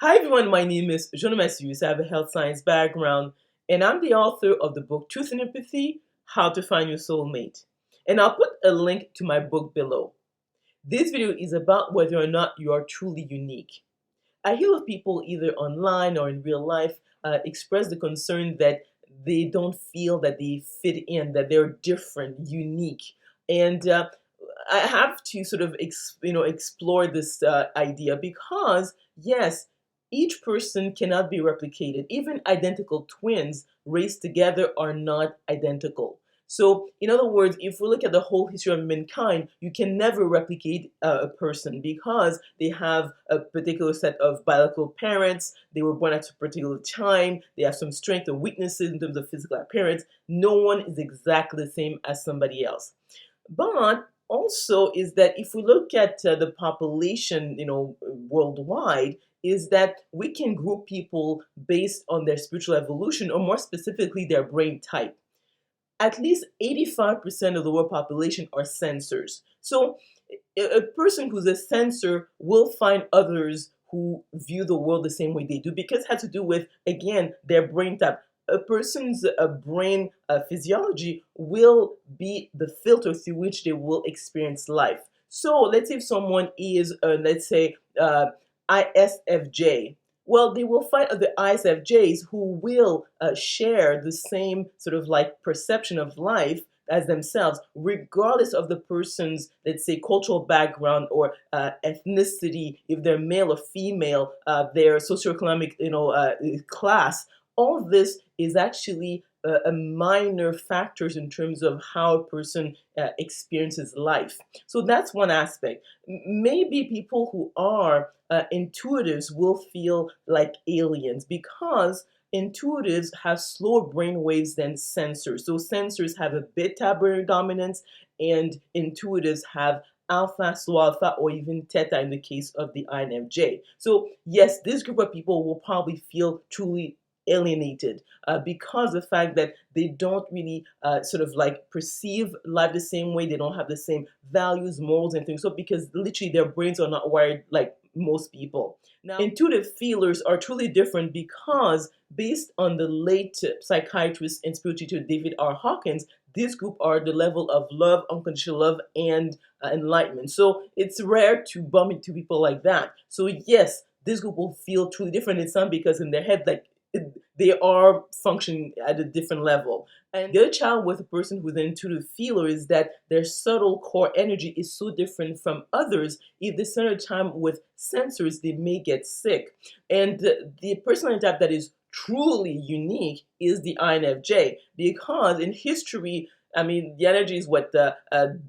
Hi everyone, my name is Junon Macéus. I have a health science background and I'm the author of the book Truth and Empathy, How to Find Your Soulmate. And I'll put a link to my book below. This video is about whether or not you are truly unique. I hear of people either online or in real life express the concern that they don't feel that they fit in, that they're different, unique. And I have to sort of explore this idea because yes, each person cannot be replicated. Even identical twins raised together are not identical. So, in other words, if we look at the whole history of mankind, you can never replicate a person because they have a particular set of biological parents, they were born at a particular time, they have some strengths and weaknesses in terms of physical appearance. No one is exactly the same as somebody else. But also is that if we look at the population, worldwide, is that we can group people based on their spiritual evolution, or more specifically, their brain type. At least 85% of the world population are sensors. So a person who's a sensor will find others who view the world the same way they do because it has to do with, again, their brain type. A person's brain physiology will be the filter through which they will experience life. So let's say if someone is, let's say, ISFJ, well, they will find other ISFJs who will share the same sort of like perception of life as themselves, regardless of the person's, let's say, cultural background or ethnicity, if they're male or female, their socioeconomic, class. All this is actually a minor factors in terms of how a person experiences life. So that's one aspect. Maybe people who are intuitives will feel like aliens because intuitives have slower brain waves than sensors. So sensors have a beta brain dominance and intuitives have alpha, slow alpha, or even theta in the case of the INFJ. So yes, this group of people will probably feel truly alienated because of the fact that they don't really sort of like perceive life the same way. They don't have the same values, morals, and things. So because literally their brains are not wired like most people. Now, intuitive feelers are truly different because based on the late psychiatrist and spiritual teacher David R. Hawkins, this group are the level of love, unconditional love, and enlightenment. So it's rare to bump into people like that. So yes, this group will feel truly different in some because in their head, like they are functioning at a different level. And the other challenge with a person who's an intuitive feeler is that their subtle core energy is so different from others. If they spend time with sensors, they may get sick. And the personality type that is truly unique is the INFJ because in history, I mean, the energy is what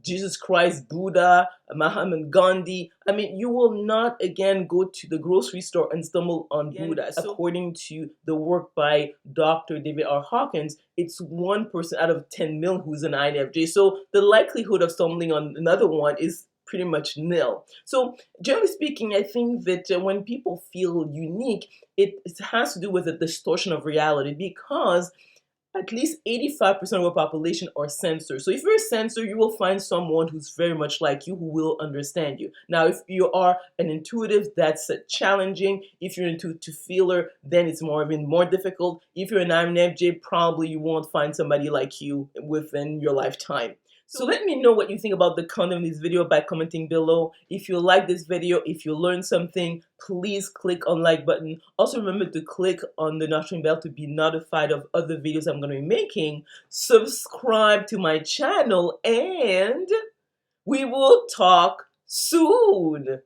Jesus Christ, Buddha, Mahatma Gandhi. I mean, you will not again go to the grocery store and stumble on Buddha. So, according to the work by Dr. David R. Hawkins, it's 1% out of 10 million who's an INFJ. So the likelihood of stumbling on another one is pretty much nil. So generally speaking, I think that when people feel unique, it has to do with a distortion of reality because at least 85% of the population are sensors. So if you're a sensor, you will find someone who's very much like you who will understand you. Now, if you are an intuitive, that's challenging. If you're into feeler, then it's even more difficult. If you're an INFJ, probably you won't find somebody like you within your lifetime. So let me know what you think about the content of this video by commenting below. If you like this video, if you learned something, please click on like button. Also remember to click on the notification bell to be notified of other videos I'm going to be making. Subscribe to my channel and we will talk soon.